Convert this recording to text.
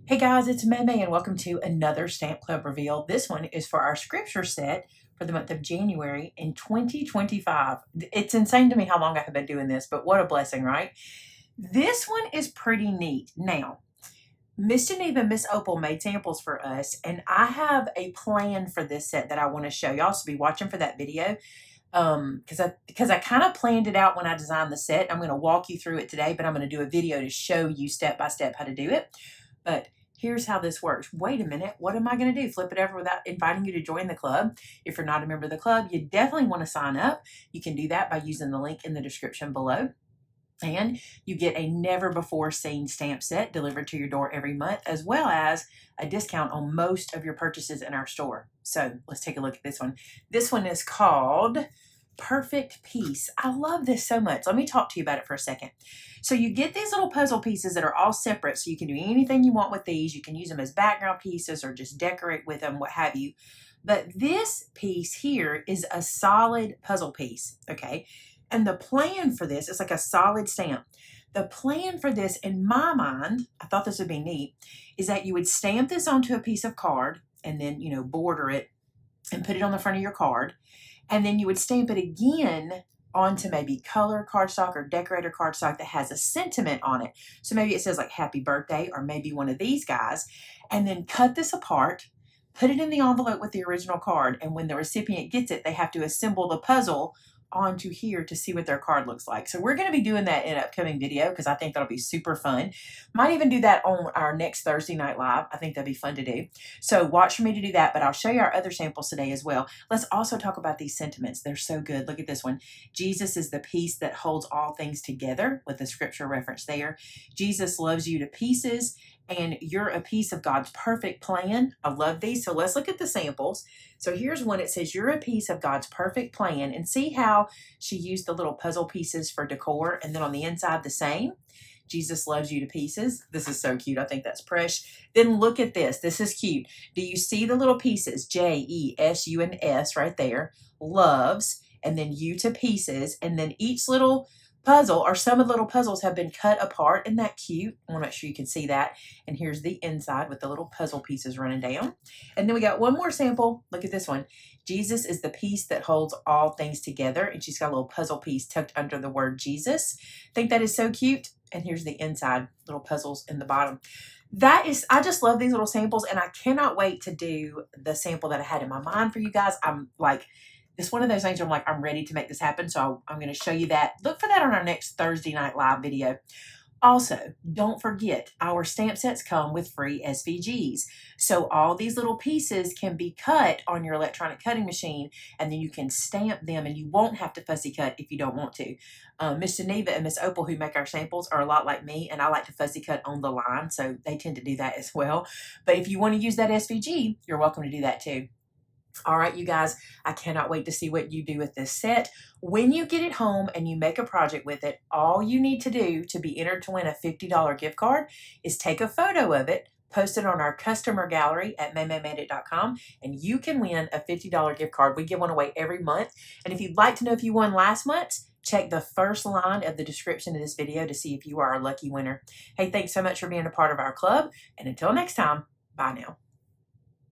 Hey guys, it's Maymay and welcome to another Stamp Club reveal. This one is for our scripture set for the month of January in 2025. It's insane to me how long I have been doing this, but what a blessing, right? This one is pretty neat. Now, Miss Geneva and Miss Opal made samples for us, and I have a plan for this set that I want to show y'all, so be watching for that video. Because I kind of planned it out when I designed the set. I'm going to walk you through it today, but I'm going to do a video to show you step by step how to do it. But here's how this works. Wait a minute, what am I going to do? Flip it over without inviting you to join the club. If you're not a member of the club, you definitely want to sign up. You can do that by using the link in the description below. And you get a never before seen stamp set delivered to your door every month, as well as a discount on most of your purchases in our store. So let's take a look at this one. This one is called Perfect Piece. I love this so much. Let me talk to you about it for a second. So you get these little puzzle pieces that are all separate, so you can do anything you want with these. You can use them as background pieces or just decorate with them, what have you. But this piece here is a solid puzzle piece, okay? And the plan for this is like a solid stamp. The plan for this, in my mind, I thought this would be neat, is that you would stamp this onto a piece of card and then, border it and put it on the front of your card. And then you would stamp it again onto maybe color cardstock or decorator cardstock that has a sentiment on it. So maybe it says like happy birthday or maybe one of these guys. And then cut this apart, put it in the envelope with the original card. And when the recipient gets it, they have to assemble the puzzle onto here to see what their card looks like. So we're going to be doing that in an upcoming video because I think that'll be super fun. Might even do that on our next Thursday night live. I think that'd be fun to do. So watch for me to do that, but I'll show you our other samples today as well. Let's also talk about these sentiments. They're so good. Look at this one. Jesus is the piece that holds all things together, with the scripture reference there. Jesus loves you to pieces, and you're a piece of God's perfect plan. I love these. So let's look at the samples. So here's one. It says, you're a piece of God's perfect plan. And see how she used the little puzzle pieces for decor. And then on the inside, the same. Jesus loves you to pieces. This is so cute. I think that's fresh. Then look at this. This is cute. Do you see the little pieces? J, E, S, U, and S right there. Loves. And then you to pieces. And then each little puzzle, or some of the little puzzles, have been cut apart. Isn't that cute? I want to make sure you can see that. And here's the inside with the little puzzle pieces running down. And then we got one more sample. Look at this one. Jesus is the piece that holds all things together. And she's got a little puzzle piece tucked under the word Jesus. I think that is so cute. And here's the inside, little puzzles in the bottom. I just love these little samples, and I cannot wait to do the sample that I had in my mind for you guys. It's one of those things where I'm ready to make this happen. So I'm going to show you that. Look for that on our next Thursday night live video. Also, don't forget, our stamp sets come with free SVGs. So all these little pieces can be cut on your electronic cutting machine, and then you can stamp them, and you won't have to fussy cut if you don't want to. Miss Geneva and Miss Opal, who make our samples, are a lot like me, and I like to fussy cut on the line, so they tend to do that as well. But if you want to use that SVG, you're welcome to do that too. All right, you guys, I cannot wait to see what you do with this set. When you get it home and you make a project with it, all you need to do to be entered to win a $50 gift card is take a photo of it, post it on our customer gallery at maymaymadeit.com, and you can win a $50 gift card. We give one away every month. And if you'd like to know if you won last month, check the first line of the description of this video to see if you are a lucky winner. Hey, thanks so much for being a part of our club. And until next time, bye now.